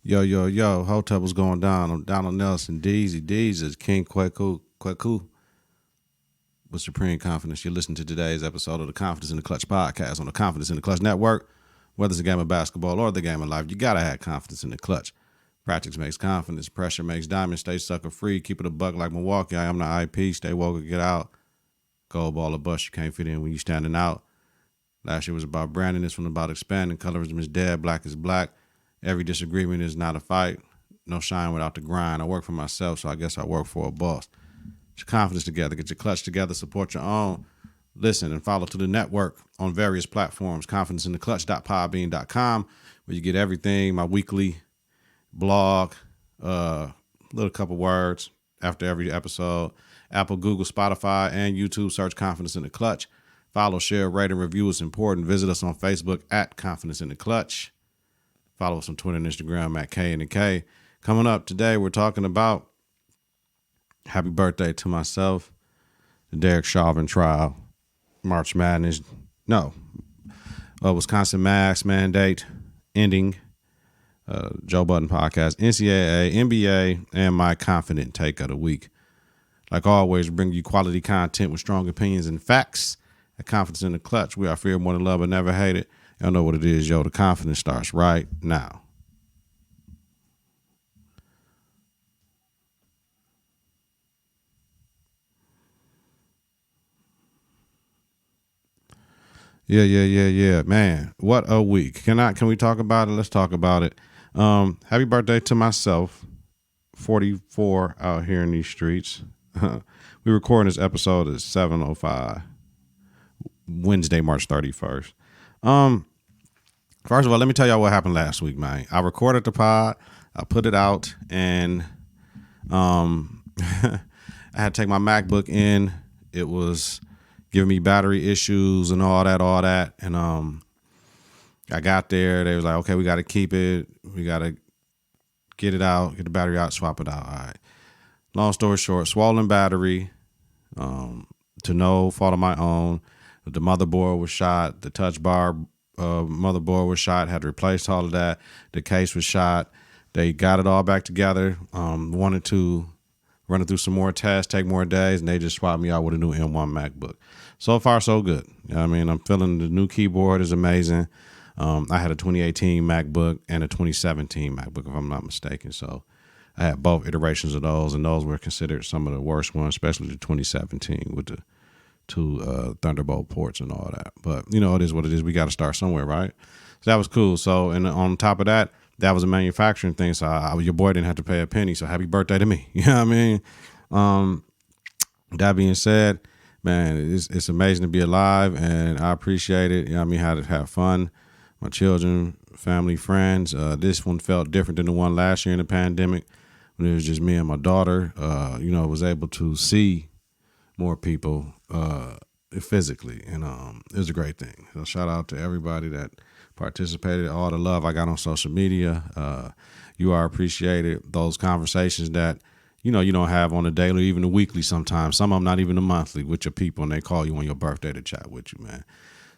Yo, yo, yo, hotel was going down. I'm Donald Nelson, Deezy. Deezy is King Kweku with Supreme Confidence. You're listening to today's episode of the Confidence in the Clutch podcast on the Confidence in the Clutch network. Whether it's a game of basketball or the game of life, you gotta have confidence in the clutch. Practice makes confidence. Pressure makes diamonds. Stay sucker free. Keep it a buck like Milwaukee. I am the IP. Stay woke or get out. Gold ball or bust. You can't fit in when you standing out. Last year was about branding. This one about expanding. Colorism is dead. Black is black. Every disagreement is not a fight. No shine without the grind. I work for myself, so I guess I work for a boss. Get your confidence together. Get your clutch together. Support your own. Listen and follow to the network on various platforms. Confidenceintheclutch.podbean.com, where you get everything. My weekly blog, little couple words after every episode. Apple, Google, Spotify, and YouTube. Search Confidence in the Clutch. Follow, share, rate, and review is important. Visit us on Facebook at Confidence in the Clutch. Follow us on Twitter and Instagram at K and the K. Coming up today, we're talking about happy birthday to myself, the Derek Chauvin trial, March Madness, Wisconsin mask mandate ending, Joe Budden podcast, NCAA, NBA, and my Konfident Take of the week. Like always, bring you quality content with strong opinions and facts. At Confidence in the Clutch, we are fear more than love but never hate it. Y'all know what it is, yo. The confidence starts right now. Yeah. Man, what a week. Can we talk about it? Let's talk about it. Happy birthday to myself. 44 out here in these streets. We recording this episode at 7:05. Wednesday, March 31st. First of all, let me tell y'all what happened last week, man. I recorded the pod, I put it out, and I had to take my MacBook in. It was giving me battery issues and all that. And I got there. They was like, okay, we got to keep it. We got to get it out, get the battery out, swap it out. All right. Long story short, swollen battery, to no fault of my own. The motherboard was shot. The touch bar motherboard was shot. Had to replace all of that. The case was shot. They got it all back together. Wanted to run it through some more tests, take more days, and they just swapped me out with a new M1 MacBook. So far, so good. You know what I mean? I'm feeling the new keyboard is amazing. I had a 2018 MacBook and a 2017 MacBook, if I'm not mistaken. So I had both iterations of those, and those were considered some of the worst ones, especially the 2017 with the two Thunderbolt ports and all that. But, it is what it is. We got to start somewhere, right? So that was cool. So, and on top of that, that was a manufacturing thing. So your boy didn't have to pay a penny. So happy birthday to me. You know what I mean? That being said, man, it's amazing to be alive, and I appreciate it. You know what I mean? Had to have fun. My children, family, friends. This one felt different than the one last year in the pandemic when it was just me and my daughter. Was able to see more people physically, and it was a great thing. So shout out to everybody that participated, all the love I got on social media. You are appreciated. Those conversations that you don't have on a daily, even a weekly sometimes. Some of them not even a monthly with your people, and they call you on your birthday to chat with you, man.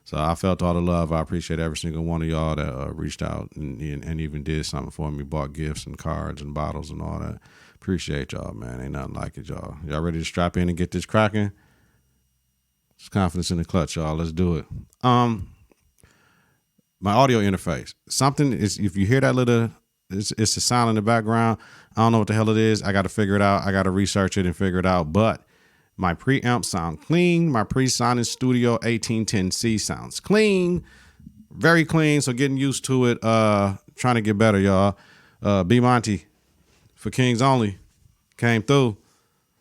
So I felt all the love. I appreciate every single one of y'all that reached out and even did something for me, bought gifts and cards and bottles and all that. Appreciate y'all, man. Ain't nothing like it, y'all. Y'all ready to strap in and get this cracking? It's Confidence in the Clutch, y'all. Let's do it. My audio interface. Something is, if you hear that little, it's a sound in the background. I don't know what the hell it is. I got to figure it out. I got to research it and figure it out. But my preamp sound clean. My PreSonic Studio 1810C sounds clean. Very clean. So getting used to it. Trying to get better, y'all. B Monty for Kings Only came through.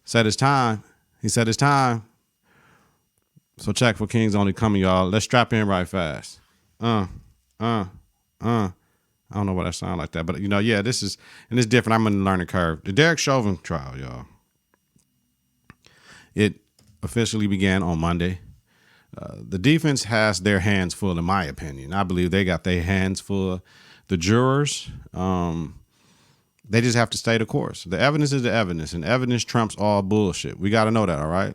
Said it's time. He said it's time. So check for Kings Only coming, y'all. Let's strap in right fast. I don't know why that sound like that, but this is, and it's different. I'm in the learning curve. The Derek Chauvin trial, y'all. It officially began on Monday. The defense has their hands full, in my opinion. I believe they got their hands full. The jurors, they just have to stay the course. The evidence is the evidence, and evidence trumps all bullshit. We got to know that, all right?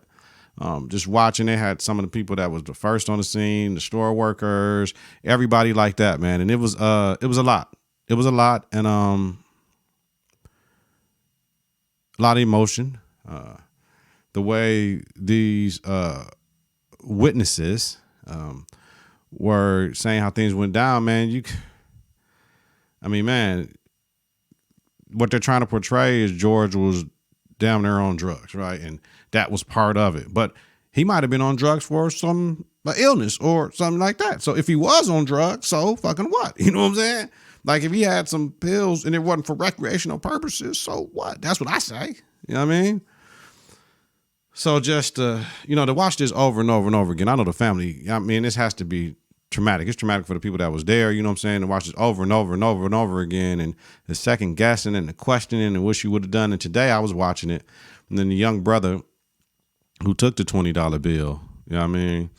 Just watching, they had some of the people that was the first on the scene, the store workers, everybody like that, man. And it was a lot. it was a lot, and a lot of emotion. The way these witnesses were saying how things went down, man. Man, what they're trying to portray is George was down there on drugs, right? And that was part of it. But he might have been on drugs for some illness or something like that. So if he was on drugs, so fucking what? You know what I'm saying? Like if he had some pills and it wasn't for recreational purposes, so what? That's what I say. You know what I mean? So just, to watch this over and over and over again, I know the family, this has to be traumatic. It's traumatic for the people that was there, you know what I'm saying, to watch this over and over and over and over again, and the second guessing and the questioning and what you would have done. And today I was watching it, and then the young brother who took the $20 bill, you know what I mean,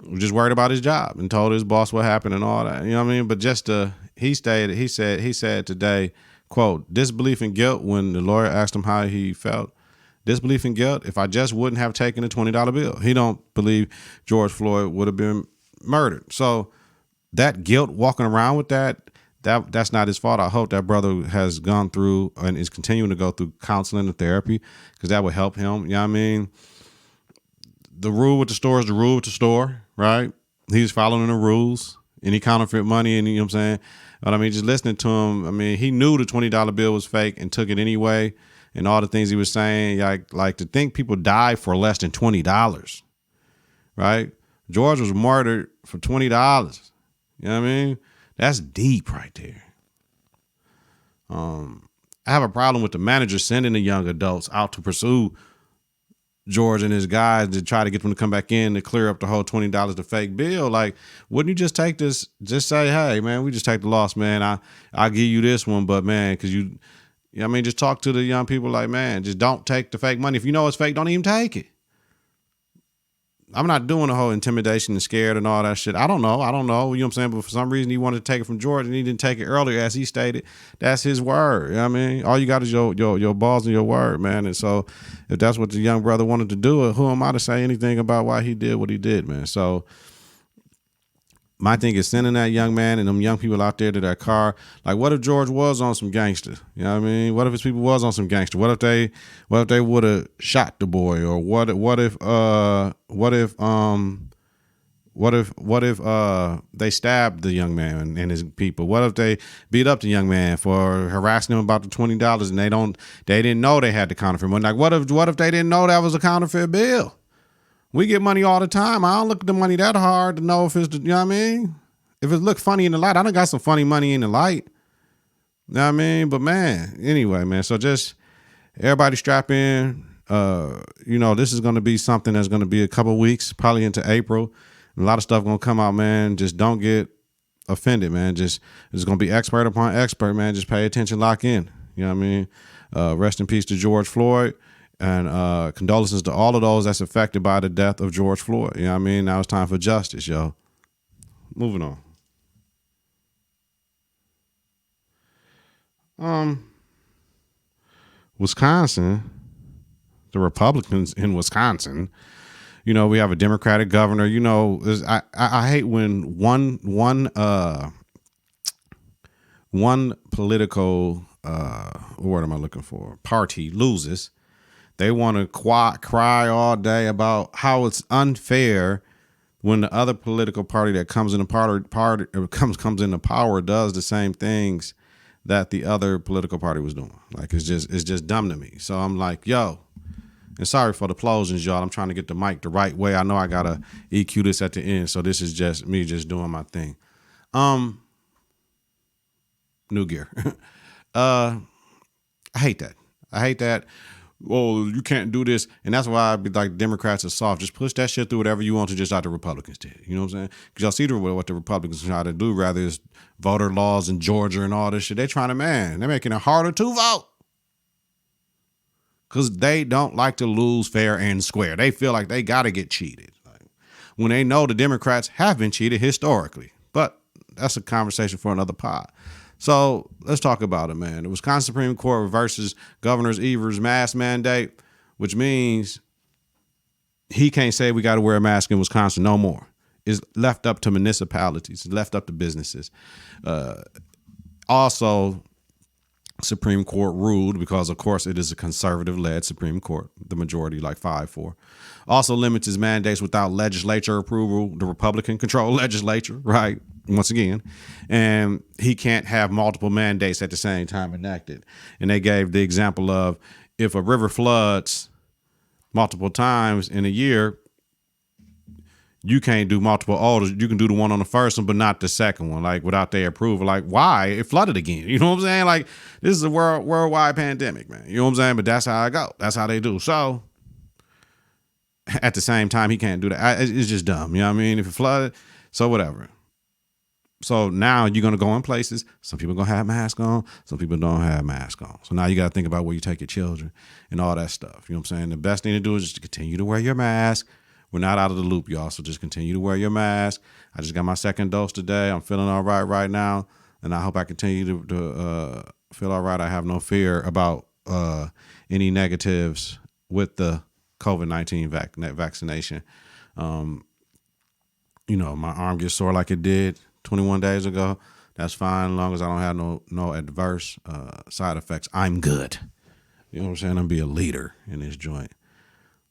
was just worried about his job and told his boss what happened and all that, you know what I mean? But he said today, quote, disbelief and guilt when the lawyer asked him how he felt. Disbelief and guilt, if I just wouldn't have taken the $20 bill. He don't believe George Floyd would have been murdered. So that guilt, walking around with that's not his fault. I hope that brother has gone through and is continuing to go through counseling and therapy, because that would help him. You know what I mean? The rule with the store is the rule with the store, right? He's following the rules. Any counterfeit money, and you know what I'm saying? But I mean, just listening to him, he knew the $20 bill was fake and took it anyway. And all the things he was saying, like to think people die for less than $20, right? George was murdered for $20. You know what I mean? That's deep right there. I have a problem with the manager sending the young adults out to pursue George and his guys to try to get them to come back in to clear up the whole $20 the fake bill. Like, wouldn't you just take this? Just say, hey, man, we just take the loss, man. I'll give you this one, but man, because just talk to the young people like, man, just don't take the fake money. If you know it's fake, don't even take it. I'm not doing the whole intimidation and scared and all that shit. I don't know. You know what I'm saying? But for some reason, he wanted to take it from George and he didn't take it earlier, as he stated. That's his word. You know what I mean? All you got is your balls and your word, man. And so if that's what the young brother wanted to do, who am I to say anything about why he did what he did, man? So my thing is sending that young man and them young people out there to that car. Like, what if George was on some gangster? You know what I mean? What if his people was on some gangster? What if they would have shot the boy? Or what if they stabbed the young man and his people? What if they beat up the young man for harassing him about the $20 and they didn't know they had the counterfeit money? Like, what if they didn't know that was a counterfeit bill? We get money all the time. I don't look at the money that hard to know if it's, you know what I mean? If it look funny in the light, I done got some funny money in the light. You know what I mean? But man, anyway, man. So just everybody strap in. This is going to be something that's going to be a couple of weeks, probably into April. A lot of stuff going to come out, man. Just don't get offended, man. It's going to be expert upon expert, man. Just pay attention, lock in. You know what I mean? Rest in peace to George Floyd. And condolences to all of those that's affected by the death of George Floyd. You know what I mean? Now it's time for justice, yo. Moving on. Wisconsin, the Republicans in Wisconsin, we have a Democratic governor. I hate when one political, what word am I looking for? Party loses. They want to cry all day about how it's unfair when the other political party that comes into comes into power does the same things that the other political party was doing. Like, it's just dumb to me. So I'm like, yo, and sorry for the closings, y'all. I'm trying to get the mic the right way. I know I gotta EQ this at the end, so this is just me just doing my thing. New gear. I hate that. Well, you can't do this. And that's why I'd be like, Democrats are soft. Just push that shit through whatever you want to, just like the Republicans did. You know what I'm saying? Because y'all see what the Republicans try to do, rather is voter laws in Georgia and all this shit. They're making it harder to vote. Because they don't like to lose fair and square. They feel like they got to get cheated. When they know the Democrats have been cheated historically. But that's a conversation for another pod. So let's talk about it, man. The Wisconsin Supreme Court reverses Governor Evers' mask mandate, which means he can't say we got to wear a mask in Wisconsin no more. It's left up to municipalities. It's left up to businesses. Also, Supreme Court ruled, because of course it is a conservative-led Supreme Court, the majority like 5-4. Also limits his mandates without legislature approval, the Republican-controlled legislature, right? Once again, and he can't have multiple mandates at the same time enacted. And they gave the example of if a river floods multiple times in a year, you can't do multiple orders. You can do the one on the first one, but not the second one, like without their approval. Like, why? It flooded again. You know what I'm saying? Like, this is a worldwide pandemic, man. You know what I'm saying? But that's how I go. That's how they do. So at the same time, he can't do that. It's just dumb. You know what I mean? If it flooded, so whatever. So now you're going to go in places. Some people are going to have masks on. Some people don't have masks on. So now you got to think about where you take your children and all that stuff. You know what I'm saying? The best thing to do is just to continue to wear your mask. We're not out of the loop, y'all. So just continue to wear your mask. I just got my second dose today. I'm feeling all right now. And I hope I continue to feel all right. I have no fear about any negatives with the COVID-19 vaccination. My arm gets sore like it did 21 days ago. That's fine, as long as I don't have no adverse side effects. I'm good. You know what I'm saying? I'm be a leader in this joint.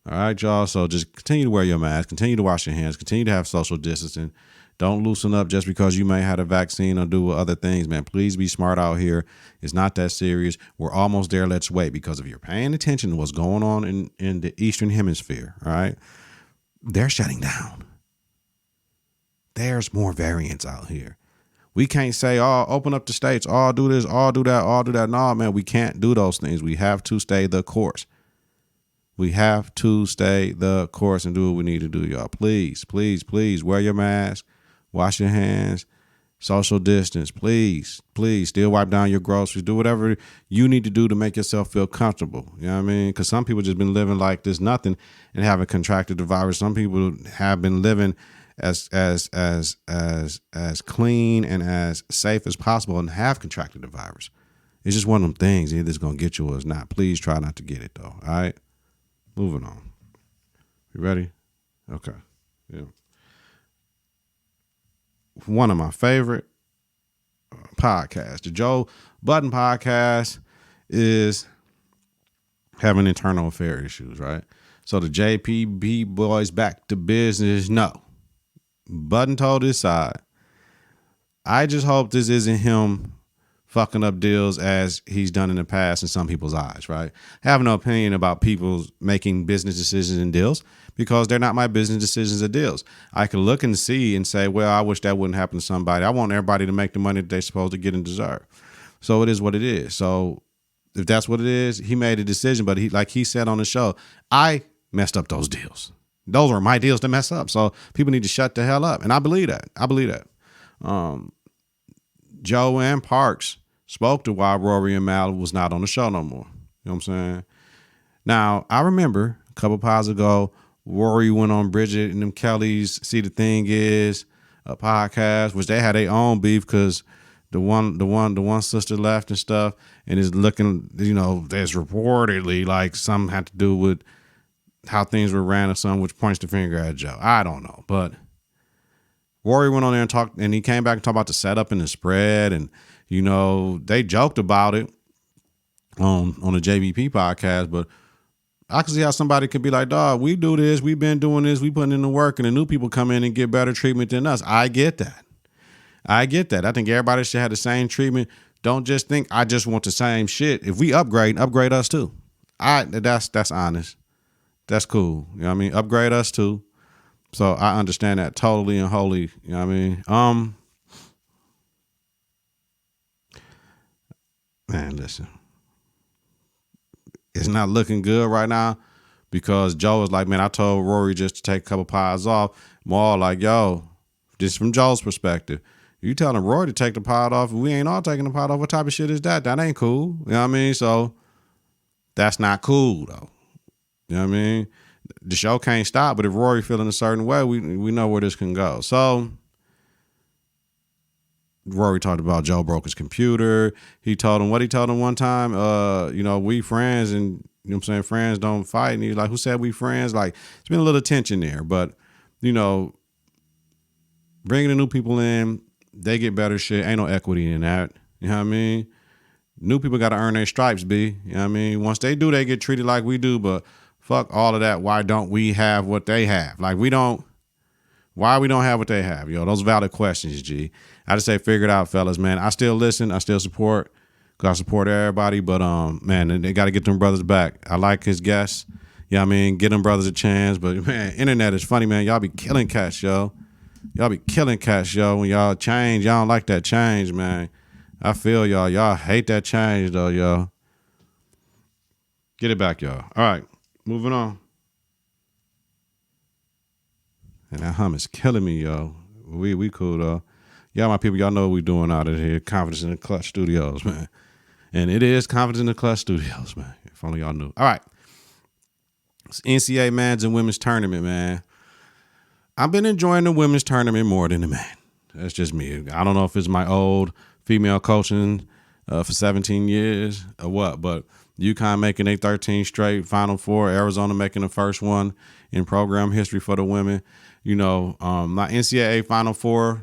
All right, y'all. So just continue to wear your mask, continue to wash your hands, continue to have social distancing. Don't loosen up just because you may have a vaccine or do other things, man. Please be smart out here. It's not that serious. We're almost there. Let's wait, because if you're paying attention to what's going on in the Eastern Hemisphere, all right, they're shutting down. There's more variants out here. We can't say, oh, open up the states, oh, do this, oh, do that, oh, do that. No, man, we can't do those things. We have to stay the course. We have to stay the course and do what we need to do, y'all. Please, please, please wear your mask, wash your hands, social distance. Please, please still wipe down your groceries. Do whatever you need to do to make yourself feel comfortable. You know what I mean? Because some people just been living like there's nothing and haven't contracted the virus. Some people have been living as clean and as safe as possible and have contracted the virus. It's just one of them things. Either it's going to get you or it's not. Please try not to get it, though. All right? Moving on. You ready? Okay. Yeah. One of my favorite podcasts, the Joe Budden podcast, is having internal affair issues, right? So the JBP Boys back to business. No. Budden told his side. I just hope this isn't him fucking up deals as he's done in the past in some people's eyes, right? I have no opinion about people making business decisions and deals because they're not my business decisions or deals. I can look and see and say, well, I wish that wouldn't happen to somebody. I want everybody to make the money that they're supposed to get and deserve. So it is what it is. So if that's what it is, he made a decision, but like he said on the show, I messed up those deals. Those were my deals to mess up. So people need to shut the hell up. And I believe that. Joe and Parks spoke to why Rory and Mal was not on the show no more. You know what I'm saying? Now, I remember a couple pods ago, Rory went on Bridget and them Kellys See the Thing Is a podcast, which they had their own beef because the one sister left and stuff, and is looking, there's reportedly like something had to do with how things were ran or something, which points the finger at Joe. I don't know, but Rory went on there and talked, and he came back and talked about the setup and the spread, and they joked about it on the JBP podcast, but I can see how somebody could be like, dog, we do this, we've been doing this, we putting in the work, and the new people come in and get better treatment than us. I get that. I think everybody should have the same treatment. Don't just think I just want the same shit. If we upgrade us too. That's honest. That's cool. You know what I mean? Upgrade us too. So I understand that totally and wholly. You know what I mean? Man, listen. It's not looking good right now because Joe is like, man, I told Rory just to take a couple pods off. More like, yo, just from Joe's perspective, you telling Rory to take the pod off, we ain't all taking the pod off. What type of shit is that? That ain't cool. You know what I mean? So that's not cool though. You know what I mean? The show can't stop, but if Rory feeling a certain way, we know where this can go. So Rory talked about Joe broke his computer. He told him one time, we friends and, you know what I'm saying, friends don't fight. And he's like, who said we friends? Like, it's been a little tension there. But, bringing the new people in, they get better shit. Ain't no equity in that. You know what I mean? New people got to earn their stripes, B. You know what I mean? Once they do, they get treated like we do, but fuck all of that. Why don't we have what they have? Like, why we don't have what they have? Yo, those valid questions, G. I just say figure it out, fellas, man. I still listen. I still support, because I support everybody, but, man, they got to get them brothers back. I like his guests. You know what I mean? Get them brothers a chance, but, man, internet is funny, man. Y'all be killing cats, yo. Y'all be killing cats, yo. When y'all change, y'all don't like that change, man. I feel y'all. Y'all hate that change, though, yo. Get it back, y'all. All right, moving on. And that hum is killing me, yo. We cool, though. Y'all, my people, y'all know what we doing out of here. Confidence in the Klutch Studios, man. And it is Confidence in the Klutch Studios, man. If only y'all knew. All right. It's NCAA men's and women's tournament, man. I've been enjoying the women's tournament more than the men. That's just me. I don't know if it's my old female coaching for 17 years or what, but UConn making a 13 straight Final Four, Arizona making the first one in program history for the women. You know, my NCAA Final Four,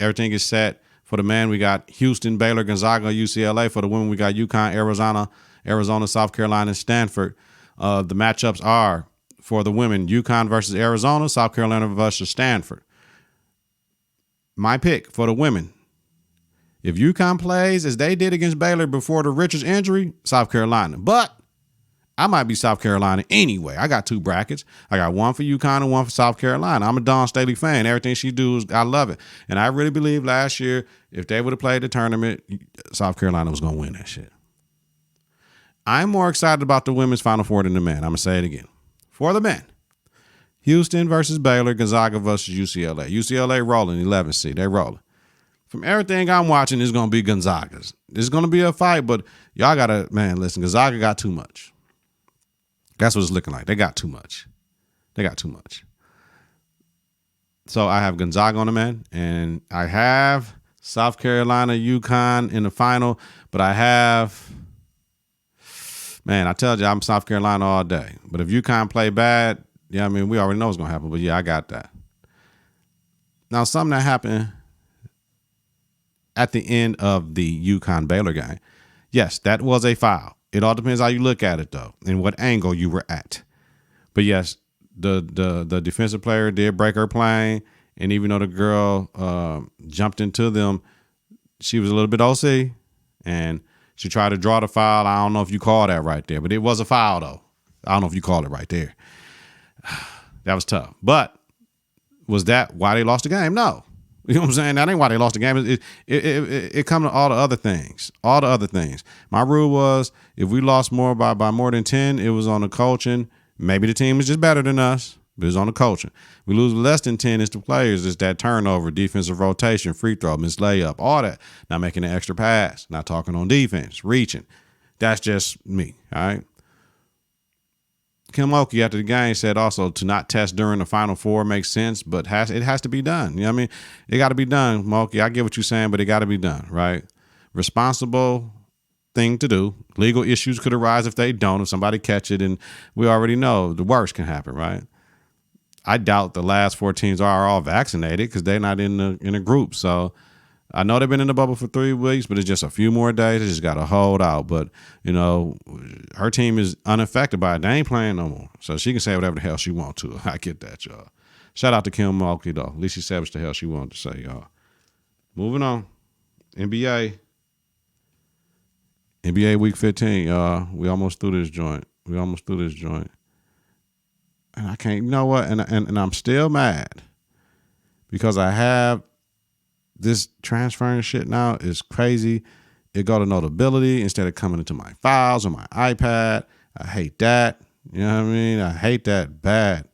everything is set. For the men, we got Houston, Baylor, Gonzaga, UCLA. For the women, we got UConn, Arizona, South Carolina, and Stanford. The matchups are, for the women, UConn versus Arizona, South Carolina versus Stanford. My pick for the women, if UConn plays as they did against Baylor before the Richards injury, South Carolina. But I might be South Carolina anyway. I got two brackets. I got one for UConn and one for South Carolina. I'm a Dawn Staley fan. Everything she does, I love it. And I really believe last year, if they would have played the tournament, South Carolina was going to win that shit. I'm more excited about the women's Final Four than the men. I'm going to say it again. For the men, Houston versus Baylor, Gonzaga versus UCLA. UCLA rolling, 11th seed. They rolling. From everything I'm watching, it's going to be Gonzaga's. It's going to be a fight, but y'all got to, man, listen, Gonzaga got too much. That's what it's looking like. They got too much. They got too much. So I have Gonzaga on the men, and I have South Carolina, UConn in the final, but I have, man, I tell you, I'm South Carolina all day. But if UConn play bad, yeah, I mean, we already know what's going to happen, but yeah, I got that. Now, something that happened at the end of the UConn Baylor game, yes, that was a foul. It all depends how you look at it, though, and what angle you were at. But yes, the defensive player did break her plane, and even though the girl jumped into them, she was a little bit OC, and she tried to draw the foul. I don't know if you call that right there, but it was a foul, though. I don't know if you call it right there. That was tough. But was that why they lost the game? No. You know what I'm saying? That ain't why they lost the game. It come to all the other things. All the other things. My rule was if we lost more by more than 10, it was on the coaching. Maybe the team is just better than us, but it's on the coaching. We lose less than 10, it's the players. It's that turnover, defensive rotation, free throw, missed layup, all that. Not making an extra pass, not talking on defense, reaching. That's just me, all right? Kim Mulkey after the game said also to not test during the Final Four makes sense, but it has to be done. You know what I mean? It got to be done, Mulkey. I get what you're saying, but it got to be done, right? Responsible thing to do. Legal issues could arise if they don't, if somebody catch it, and we already know the worst can happen, right? I doubt the last 4 teams are all vaccinated because they're not in a group. So I know they've been in the bubble for 3 weeks, but it's just a few more days. They just got to hold out. But, you know, her team is unaffected by it. They ain't playing no more. So she can say whatever the hell she wants to. I get that, y'all. Shout out to Kim Mulkey, though. At least she said what the hell she wanted to say, y'all. Moving on. NBA week 15, y'all. We almost through this joint. And I can't, you know what? And I'm still mad because I have this transferring shit now is crazy. It go to Notability instead of coming into my files on my iPad. I hate that. You know what I mean? I hate that bad.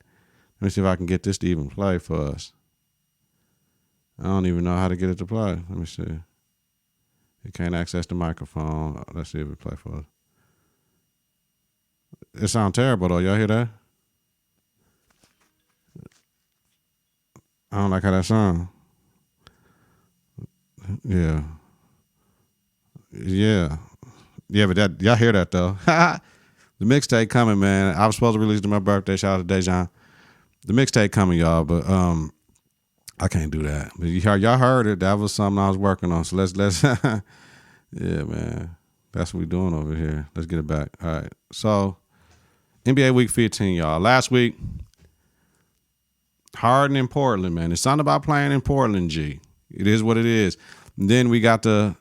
Let me see if I can get this to even play for us. I don't even know how to get it to play. Let me see. It can't access the microphone. Let's see if it play for us. It sounds terrible though. Y'all hear that? I don't like how that sounds. Yeah, but that y'all hear that though. The mixtape coming, man. I was supposed to release it to my birthday. Shout out to Dejan. The mixtape coming, y'all, but I can't do that. But y'all heard it. That was something I was working on. So let's Yeah, man. That's what we doing over here. Let's get it back. All right. So, NBA Week 15, y'all. Last week, Harden in Portland, man. It's something about playing in Portland, G. It is what it is. And then we got all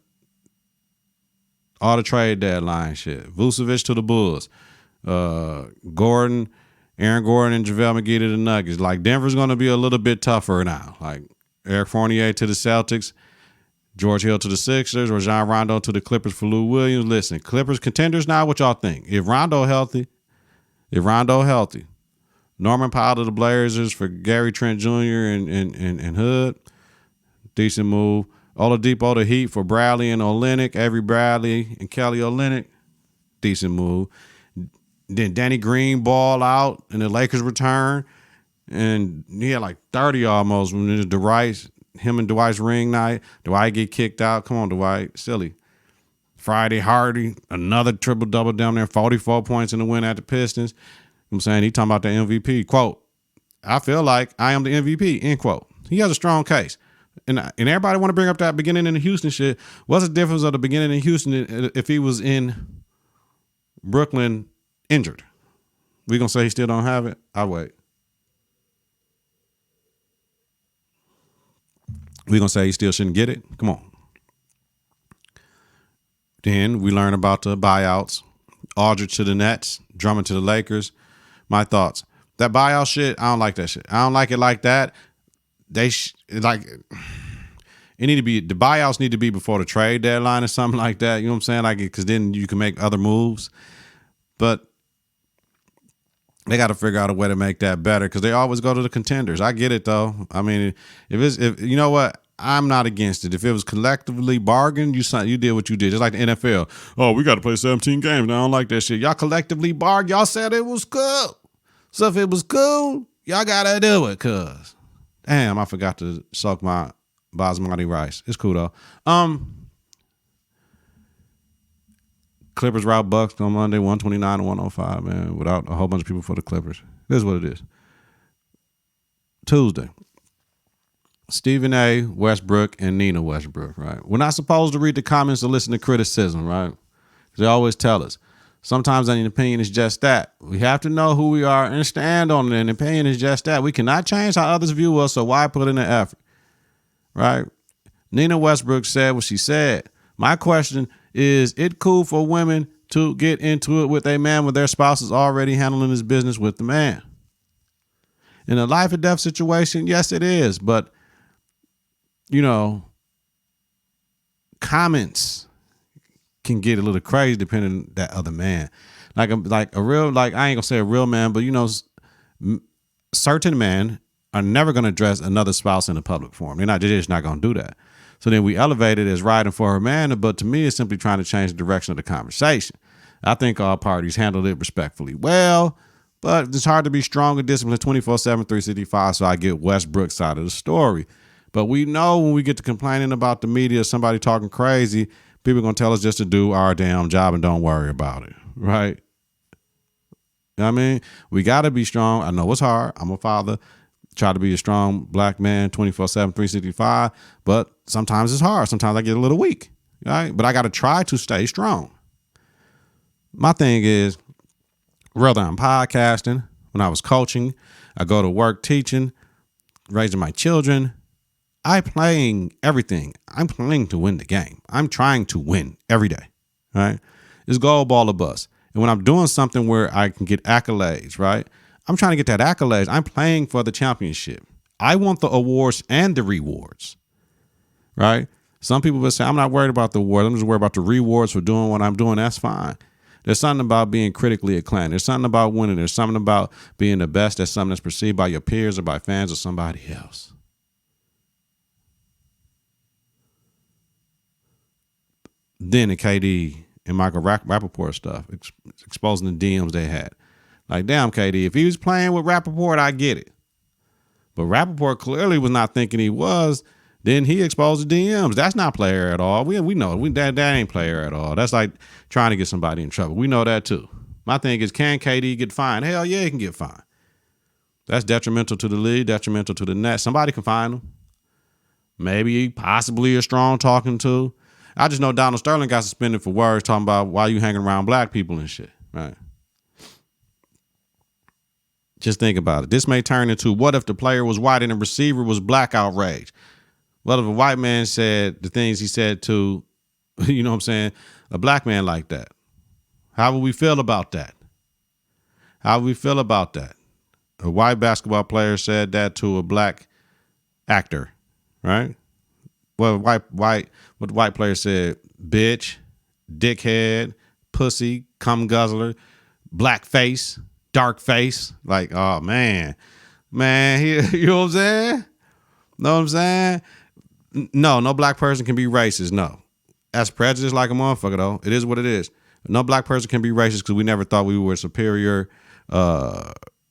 the trade deadline shit. Vucevic to the Bulls. Gordon, Aaron Gordon, and JaVale McGee to the Nuggets. Like, Denver's going to be a little bit tougher now. Like, Eric Fournier to the Celtics. George Hill to the Sixers, or Rajon Rondo to the Clippers for Lou Williams. Listen, Clippers contenders now, what y'all think? If Rondo healthy, Norman Powell to the Blazers for Gary Trent Jr. and Hood, decent move. Oladipo to Heat for Bradley and Olynyk, Avery Bradley and Kelly Olynyk, decent move. Then Danny Green ball out and the Lakers return, and he had like 30 almost when it was him and Dwight's ring night. Dwight get kicked out. Come on, Dwight. Silly. Friday, Hardy, another triple-double down there, 44 points in the win at the Pistons. I'm saying he talking about the MVP. Quote, I feel like I am the MVP, end quote. He has a strong case. And everybody want to bring up that beginning in the Houston shit. What's the difference of the beginning in Houston if he was in Brooklyn injured? We going to say he still don't have it? I'll wait. We going to say he still shouldn't get it? Come on. Then we learn about the buyouts. Aldridge to the Nets. Drummond to the Lakers. My thoughts. That buyout shit, I don't like that shit. I don't like it like that. It need to be, the buyouts need to be before the trade deadline or something like that. You know what I'm saying? Like, because then you can make other moves. But they got to figure out a way to make that better because they always go to the contenders. I get it though. I mean, if you know what, I'm not against it. If it was collectively bargained, you did what you did. Just like the NFL. Oh, we got to play 17 games. I don't like that shit. Y'all collectively bargained. Y'all said it was cool. So if it was cool, y'all got to do it. Cause damn, I forgot to soak my basmati rice. It's cool though. Clippers route Bucks on Monday, 129 to 105, man, without a whole bunch of people for the Clippers. This is what it is. Tuesday, Stephen A. Westbrook and Nina Westbrook, right? We're not supposed to read the comments or listen to criticism, right? They always tell us. Sometimes an opinion is just that. We have to know who we are and stand on it. An opinion is just that. We cannot change how others view us, so why put in the effort, right? Nina Westbrook said what she said. My question is it cool for women to get into it with a man when their spouse is already handling his business with the man? In a life or death situation, yes, it is. But, you know, comments can get a little crazy depending on that other man. Like a real, like, I ain't gonna say a real man, but, you know, certain men are never gonna address another spouse in a public forum. They're just not gonna do that. So then we elevate it as riding for her man, but to me, it's simply trying to change the direction of the conversation. I think all parties handled it respectfully well, but it's hard to be strong and disciplined 24/7, 365, so I get Westbrook's side of the story. But we know when we get to complaining about the media, somebody talking crazy, people are going to tell us just to do our damn job and don't worry about it, right? You know what I mean? We got to be strong. I know it's hard. I'm a father. Try to be a strong black man 24/7, 365, but sometimes it's hard. Sometimes I get a little weak, right? But I got to try to stay strong. My thing is, whether I'm podcasting, when I was coaching, I go to work teaching, raising my children, I'm playing everything. I'm playing to win the game. I'm trying to win every day, right? It's goal, ball, or bust. And when I'm doing something where I can get accolades, right? I'm trying to get that accolades. I'm playing for the championship. I want the awards and the rewards, right? Some people will say, I'm not worried about the awards. I'm just worried about the rewards for doing what I'm doing. That's fine. There's something about being critically acclaimed. There's something about winning. There's something about being the best. There's something that's perceived by your peers or by fans or somebody else. Then the KD and Michael Rappaport stuff, exposing the DMs they had. Like, damn, KD, if he was playing with Rappaport, I get it. But Rappaport clearly was not thinking he was. Then he exposed the DMs. That's not player at all. We know that ain't player at all. That's like trying to get somebody in trouble. We know that too. My thing is, can KD get fined? Hell yeah, he can get fined. That's detrimental to the league, detrimental to the net. Somebody can fine him. Maybe possibly a strong talking to. I just know Donald Sterling got suspended for words talking about why you hanging around black people and shit, right? Just think about it. This may turn into what if the player was white and the receiver was black outrage? What if a white man said the things he said to, you know what I'm saying, a black man like that? How would we feel about that? How would we feel about that? A white basketball player said that to a black actor, right? Well, what the white player said, bitch, dickhead, pussy, cum guzzler, black face, dark face. Like, oh man, you know what I'm saying? Know what I'm saying? No black person can be racist. No. That's prejudice like a motherfucker, though. It is what it is. No black person can be racist because we never thought we were superior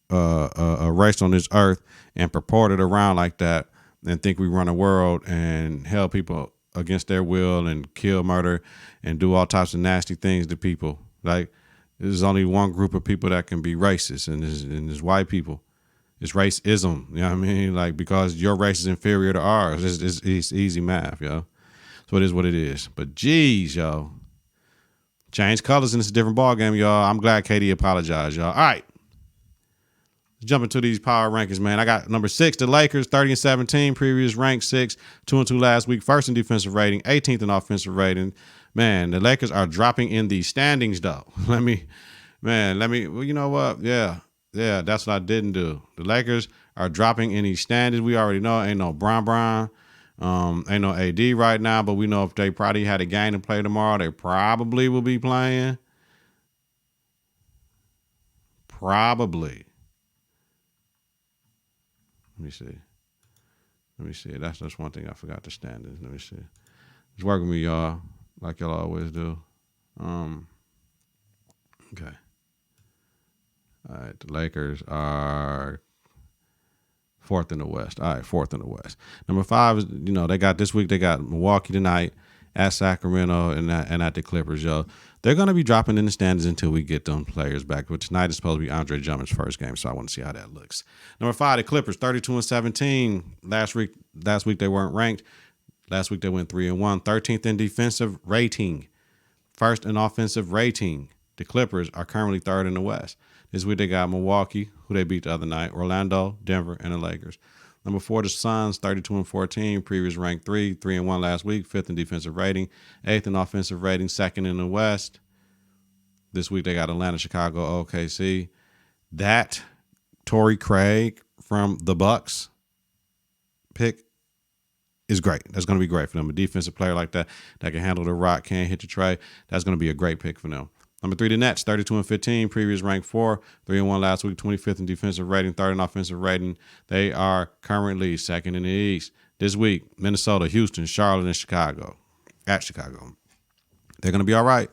race on this earth and purported around like that and think we run a world and held people against their will and kill, murder, and do all types of nasty things to people. Like, there's only one group of people that can be racist, and it's white people. It's racism, you know what I mean? Like, because your race is inferior to ours. It's easy math, yo. So it is what it is. But geez, yo. Change colors and it's a different ballgame, y'all. I'm glad KD apologized, y'all. All right. Let's jump into these power rankings, man. I got number 6, the Lakers, 30-17, previous ranked 6, 2-2 last week, first in defensive rating, 18th in offensive rating. Man, the Lakers are dropping in the standings, though. Well, you know what? Yeah, that's what I didn't do. The Lakers are dropping in these standings. We already know ain't no Bron. Ain't no AD right now, but we know if they probably had a game to play tomorrow, they probably will be playing. Probably. Let me see. That's just one thing I forgot, the standings. Let me see. Just work with me, y'all, like y'all always do. Okay. All right, the Lakers are 4th in the West. All right, 4th in the West. Number 5 is, they got this week, they got Milwaukee tonight, at Sacramento, and at the Clippers, yo. They're going to be dropping in the standings until we get them players back, which tonight is supposed to be Andre Drummond's first game, so I want to see how that looks. Number 5, the Clippers, 32-17. Last week they weren't ranked. Last week they went 3-1. 13th in defensive rating. First in offensive rating. The Clippers are currently 3rd in the West. This week they got Milwaukee, who they beat the other night, Orlando, Denver, and the Lakers. Number 4, the Suns, 32-14, previous ranked 3-1 last week, 5th in defensive rating, 8th in offensive rating, 2nd in the West. This week they got Atlanta, Chicago, OKC. That Torrey Craig from the Bucks pick is great. That's going to be great for them. A defensive player like that can handle the rock, can't hit the tray. That's going to be a great pick for them. Number 3, the Nets, 32-15, previous ranked 4, 3-1 last week, 25th in defensive rating, 3rd in offensive rating. They are currently 2nd in the East. This week, Minnesota, Houston, Charlotte, and Chicago. At Chicago. They're going to be all right.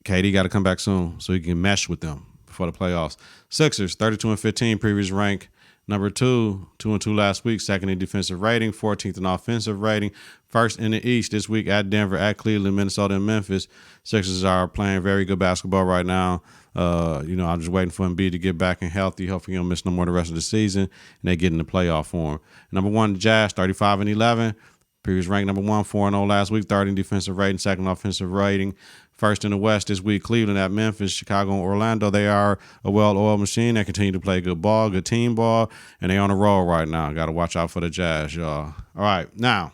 KD got to come back soon so he can mesh with them before the playoffs. Sixers, 32-15, previous rank. Number 2, 2-2 last week, 2nd in defensive rating, 14th in offensive rating, 1st in the East this week at Denver, at Cleveland, Minnesota, and Memphis. Sixers are playing very good basketball right now. I'm just waiting for Embiid to get back and healthy. Hopefully he don't miss no more the rest of the season, and they get in the playoff form. Number 1, the Jazz, 35-11. Previous ranked number 1, 4-0 last week, 3rd in defensive rating, 2nd offensive rating. 1st in the West this week, Cleveland at Memphis, Chicago, and Orlando. They are a well-oiled machine that continue to play good ball, good team ball, and they on a roll right now. Got to watch out for the Jazz, y'all. All right, now,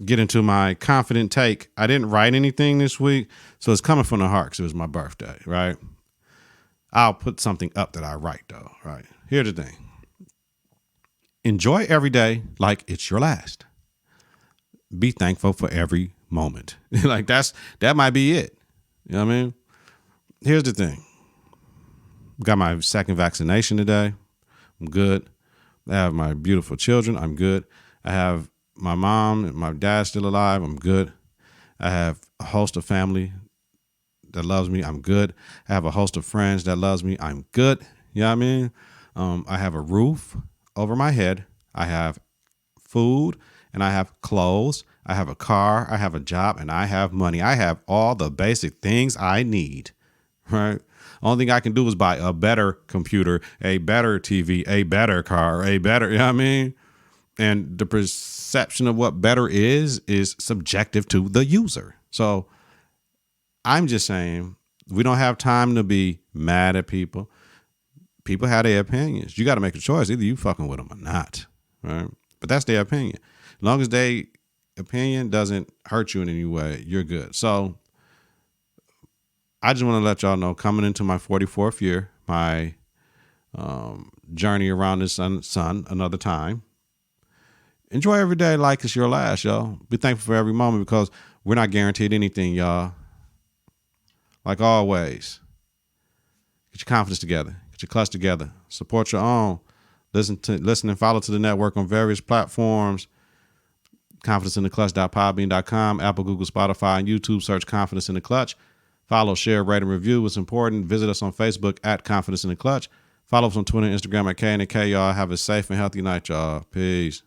get into my confident take. I didn't write anything this week, so it's coming from the heart because it was my birthday, right? I'll put something up that I write, though, right? Here's the thing. Enjoy every day like it's your last. Be thankful for every moment. Like that might be it. You know what I mean? Here's the thing. Got my 2nd vaccination today. I'm good. I have my beautiful children. I'm good. I have my mom and my dad still alive. I'm good. I have a host of family that loves me. I'm good. I have a host of friends that loves me. I'm good. You know what I mean? I have a roof over my head. I have food and I have clothes. I have a car, I have a job, and I have money. I have all the basic things I need, right? Only thing I can do is buy a better computer, a better TV, a better car, you know what I mean? And the perception of what better is subjective to the user. So I'm just saying, we don't have time to be mad at people. People have their opinions. You got to make a choice. Either you fucking with them or not, right? But that's their opinion. As long as their opinion doesn't hurt you in any way, you're good. So I just want to let y'all know, coming into my 44th year, my journey around this sun another time. Enjoy every day like it's your last, y'all. Be thankful for every moment, because we're not guaranteed anything, y'all. Like always, get your confidence together. Get your clutch together. Support your own. Listen and follow to the network on various platforms. ConfidenceInTheClutch.podbean.com, Apple, Google, Spotify, and YouTube. Search Confidence in the Clutch. Follow, share, rate, and review. It's important. Visit us on Facebook at Confidence in the Clutch. Follow us on Twitter and Instagram at K&K. Y'all have a safe and healthy night, y'all. Peace.